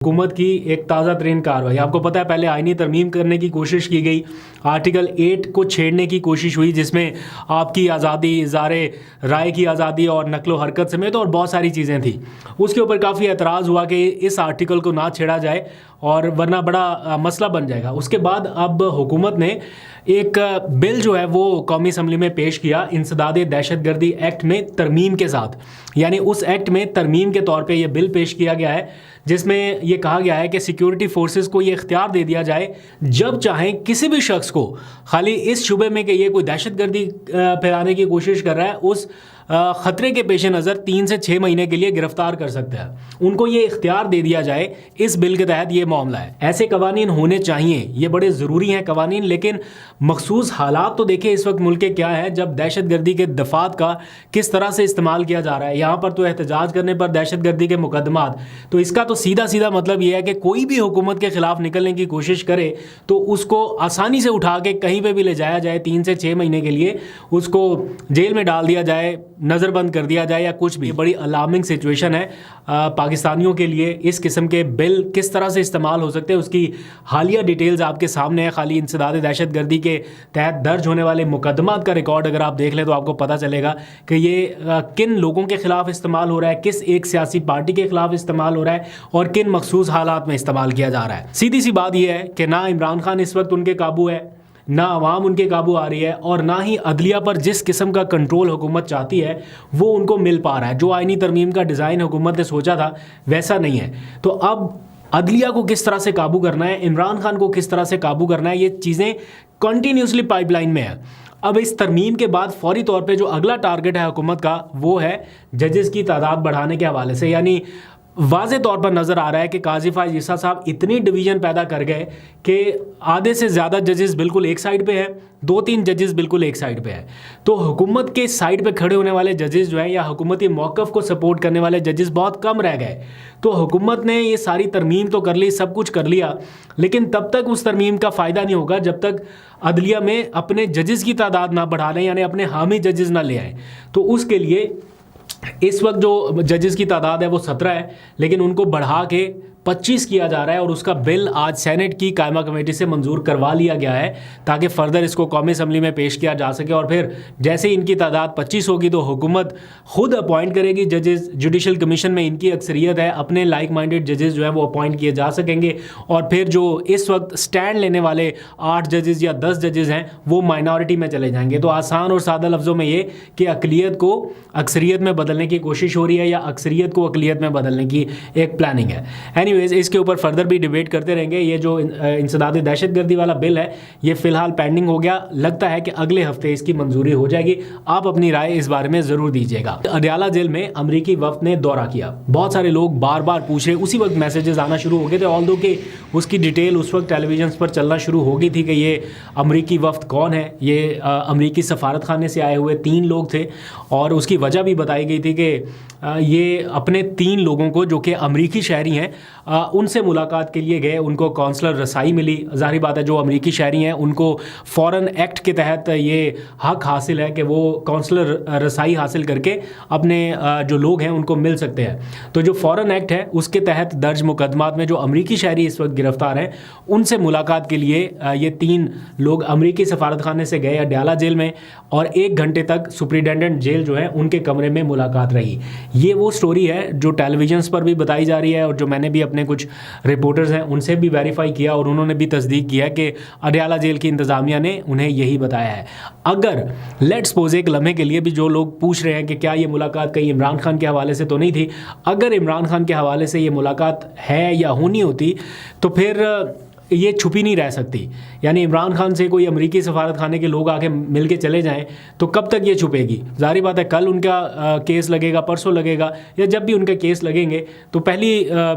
حکومت کی ایک تازہ ترین کارروائی، آپ کو پتہ ہے پہلے آئینی ترمیم کرنے کی کوشش کی گئی، آرٹیکل 8 کو چھیڑنے کی کوشش ہوئی جس میں آپ کی آزادی، اظہار رائے کی آزادی اور نقل و حرکت سمیت اور بہت ساری چیزیں تھیں۔ اس کے اوپر کافی اعتراض ہوا کہ اس آرٹیکل کو نہ چھیڑا جائے اور ورنہ بڑا مسئلہ بن جائے گا۔ اس کے بعد اب حکومت نے ایک بل جو ہے وہ قومی اسمبلی میں پیش کیا انسداد دہشت گردی ایکٹ میں ترمیم کے ساتھ، یعنی اس ایکٹ میں ترمیم کے طور پہ یہ بل پیش کیا گیا ہے جس میں یہ کہا گیا ہے کہ سیکیورٹی فورسز کو یہ اختیار دے دیا جائے جب چاہیں کسی بھی شخص کو خالی اس شبے میں کہ یہ کوئی دہشت گردی پھیلانے کی کوشش کر رہا ہے اس خطرے کے پیش نظر 3 سے 6 مہینے کے لیے گرفتار کر سکتا ہے، ان کو یہ اختیار دے دیا جائے۔ اس بل کے تحت یہ معاملہ ہے، ایسے قوانین ہونے چاہیے، یہ بڑے ضروری ہیں قوانین، لیکن مخصوص حالات تو دیکھیں اس وقت ملک کے کیا ہے جب دہشت گردی کے دفعات کا کس طرح سے استعمال کیا جا رہا ہے۔ یہاں پر تو احتجاج کرنے پر دہشت گردی کے مقدمات، تو اس کا تو سیدھا مطلب یہ ہے کہ کوئی بھی حکومت کے خلاف نکلنے کی کوشش کرے تو اس کو آسانی سے اٹھا کے کہیں پہ بھی لے جایا جائے، 3 سے 6 مہینے کے لیے اس کو جیل میں ڈال دیا جائے، نظر بند کر دیا جائے یا کچھ بھی۔ بڑی الارمنگ سچویشن ہے پاکستانیوں کے لیے۔ اس قسم کے بل کس طرح سے استعمال ہو سکتے ہیں اس کی حالیہ ڈیٹیلز آپ کے سامنے ہے۔ خالی انسداد دہشت گردی کے تحت درج ہونے والے مقدمات کا ریکارڈ اگر آپ دیکھ لیں تو آپ کو پتہ چلے گا کہ یہ کن لوگوں کے خلاف استعمال ہو رہا ہے، کس ایک سیاسی پارٹی کے خلاف استعمال ہو رہا ہے اور کن مخصوص حالات میں استعمال کیا جا رہا ہے۔ سیدھی سی بات یہ ہے کہ نہ عمران خان اس وقت ان کے قابو ہے، نہ عوام ان کے قابو آ رہی ہے، اور نہ ہی عدلیہ پر جس قسم کا کنٹرول حکومت چاہتی ہے وہ ان کو مل پا رہا ہے۔ جو آئینی ترمیم کا ڈیزائن حکومت نے سوچا تھا ویسا نہیں ہے۔ تو اب عدلیہ کو کس طرح سے قابو کرنا ہے، عمران خان کو کس طرح سے قابو کرنا ہے، یہ چیزیں کنٹینیوسلی پائپ لائن میں ہیں۔ اب اس ترمیم کے بعد فوری طور پہ جو اگلا ٹارگٹ ہے حکومت کا وہ ہے ججز کی تعداد بڑھانے کے حوالے سے، یعنی واضح طور پر نظر آ رہا ہے کہ قاضی فائز عیسیٰ صاحب اتنی ڈویژن پیدا کر گئے کہ آدھے سے زیادہ ججز بالکل ایک سائڈ پہ ہیں، 2-3 ججز بالکل ایک سائڈ پہ ہیں۔ تو حکومت کے سائڈ پہ کھڑے ہونے والے ججز جو ہیں یا حکومتی موقف کو سپورٹ کرنے والے ججز بہت کم رہ گئے۔ تو حکومت نے یہ ساری ترمیم تو کر لی، سب کچھ کر لیا، لیکن تب تک اس ترمیم کا فائدہ نہیں ہوگا جب تک عدلیہ میں اپنے ججز کی تعداد نہ بڑھا لیں، یعنی اپنے حامی ججز نہ لے آئیں۔ تو اس کے لیے اس وقت جو ججز کی تعداد ہے وہ 17 ہے، لیکن ان کو بڑھا کے 25 کیا جا رہا ہے، اور اس کا بل آج سینٹ کی قائمہ کمیٹی سے منظور کروا لیا گیا ہے تاکہ فردر اس کو قومی اسمبلی میں پیش کیا جا سکے، اور پھر جیسے ان کی تعداد 25 ہوگی تو حکومت خود اپوائنٹ کرے گی ججز۔ جوڈیشل کمیشن میں ان کی اکثریت ہے، اپنے لائک مائنڈڈ ججز جو ہے وہ اپوائنٹ کیے جا سکیں گے، اور پھر جو اس وقت سٹینڈ لینے والے 8 ججز یا 10 ججز ہیں وہ مائنورٹی میں چلے جائیں گے۔ تو آسان اور سادہ لفظوں میں یہ کہ اقلیت کو اکثریت میں بدلنے کی کوشش ہو رہی ہے یا اکثریت کو اقلیت میں بدلنے کی ایک پلاننگ ہے۔ اس کے اوپر فردر بھی ڈیبیٹ کرتے رہیں گے۔ یہ جو انسداد دہشت گردی والا بل ہے یہ فی الحال پینڈنگ ہو گیا، لگتا ہے کہ اگلے ہفتے اس کی منظوری ہو جائے گی۔ آپ اپنی رائے اس بارے میں ضرور دیجیے گا۔ اڈیالہ جیل میں امریکی وفد نے دورہ کیا، بہت سارے لوگ بار بار پوچھ رہے، اسی وقت میسیجز آنا شروع ہو گئے تھے، آلدو کہ اس کی ڈیٹیل اس وقت ٹیلی ویژنز پر چلنا شروع ہو گئی تھی کہ یہ امریکی وفد کون ہے۔ یہ امریکی سفارت خانے سے آئے ہوئے 3 لوگ تھے، اور اس کی وجہ بھی بتائی گئی تھی کہ یہ اپنے 3 لوگوں کو جو کہ امریکی شہری ہیں ان سے ملاقات کے لیے گئے، ان کو کونسلر رسائی ملی۔ ظاہری بات ہے جو امریکی شہری ہیں ان کو فورن ایکٹ کے تحت یہ حق حاصل ہے کہ وہ کونسلر رسائی حاصل کر کے اپنے جو لوگ ہیں ان کو مل سکتے ہیں۔ تو جو فورن ایکٹ ہے اس کے تحت درج مقدمات میں جو امریکی شہری اس وقت گرفتار ہیں ان سے ملاقات کے لیے یہ 3 لوگ امریکی سفارت خانے سے گئے اڈیالہ جیل میں، اور 1 گھنٹے تک سپریڈنڈنٹ جیل جو ہے ان کے کمرے میں ملاقات رہی۔ یہ وہ سٹوری ہے جو ٹیلی ویژنز پر بھی بتائی جا رہی ہے، اور جو میں نے بھی اپنے کچھ رپورٹرز ہیں ان سے بھی ویریفائی کیا، اور انہوں نے بھی تصدیق کیا کہ اڈیالہ جیل کی انتظامیہ نے انہیں یہی بتایا ہے۔ اگر لیٹس سپوز ایک لمحے کے لیے بھی جو لوگ پوچھ رہے ہیں کہ کیا یہ ملاقات کہیں عمران خان کے حوالے سے تو نہیں تھی، اگر عمران خان کے حوالے سے یہ ملاقات ہے یا ہونی ہوتی تو پھر یہ چھپی نہیں رہ سکتی۔ یعنی عمران خان سے کوئی امریکی سفارت خانے کے لوگ آگے مل کے چلے جائیں تو کب تک یہ چھپے گی؟ ظاہری بات ہے کل ان کا کیس لگے گا، پرسوں لگے گا، یا جب بھی ان کے کیس لگیں گے تو پہلی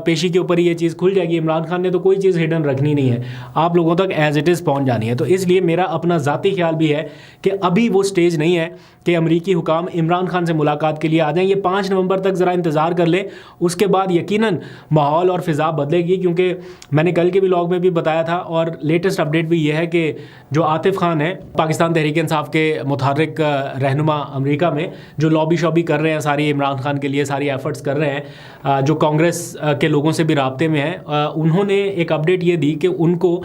پیشی کے اوپر یہ چیز کھل جائے گی۔ عمران خان نے تو کوئی چیز ہڈن رکھنی نہیں ہے، آپ لوگوں تک ایز اٹ از پہنچ جانی ہے۔ تو اس لیے میرا اپنا ذاتی خیال بھی ہے کہ ابھی وہ سٹیج نہیں ہے کہ امریکی حکام عمران خان سے ملاقات کے لیے آ جائیں۔ یہ 5 نومبر تک ذرا انتظار کر لیں، اس کے بعد یقیناً ماحول اور فضا بدلے گی، کیونکہ میں نے کل کے ولاگ میں بھی بتایا تھا. اور لیٹسٹ اپڈیٹ بھی یہ ہے کہ جو عاطف خان ہے پاکستان تحریک انصاف کے متحرک رہنما امریکہ میں، جو لابی شابی کر رہے ہیں ساری عمران خان کے لیے، ساری ایفرٹس کر رہے ہیں، جو کانگریس کے لوگوں سے بھی رابطے میں ہیں، انہوں نے ایک اپڈیٹ یہ دی کہ ان کو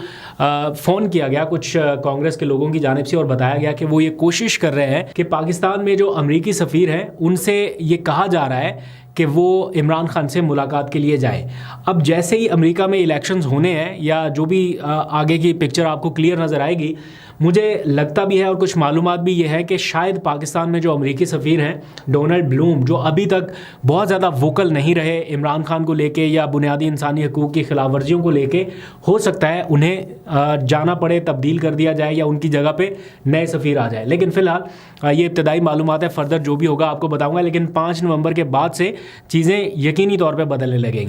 فون کیا گیا کچھ کانگریس کے لوگوں کی جانب سے اور بتایا گیا کہ وہ یہ کوشش کر رہے ہیں کہ پاکستان میں جو امریکی سفیر ہیں ان سے یہ کہا جا رہا ہے کہ وہ عمران خان سے ملاقات کے لیے جائیں. اب جیسے ہی امریکہ میں الیکشنز ہونے ہیں یا جو بھی آگے کی پکچر آپ کو کلیئر نظر آئے گی، مجھے لگتا بھی ہے اور کچھ معلومات بھی یہ ہے کہ شاید پاکستان میں جو امریکی سفیر ہیں ڈونلڈ بلوم، جو ابھی تک بہت زیادہ ووکل نہیں رہے عمران خان کو لے کے یا بنیادی انسانی حقوق کی خلاف ورزیوں کو لے کے، ہو سکتا ہے انہیں جانا پڑے، تبدیل کر دیا جائے یا ان کی جگہ پہ نئے سفیر آ جائے. لیکن فی الحال یہ ابتدائی معلومات ہے، فردر جو بھی ہوگا آپ کو بتاؤں گا. لیکن 5 نومبر کے بعد سے چیزیں یقینی طور پہ بدلنے لگیں گی.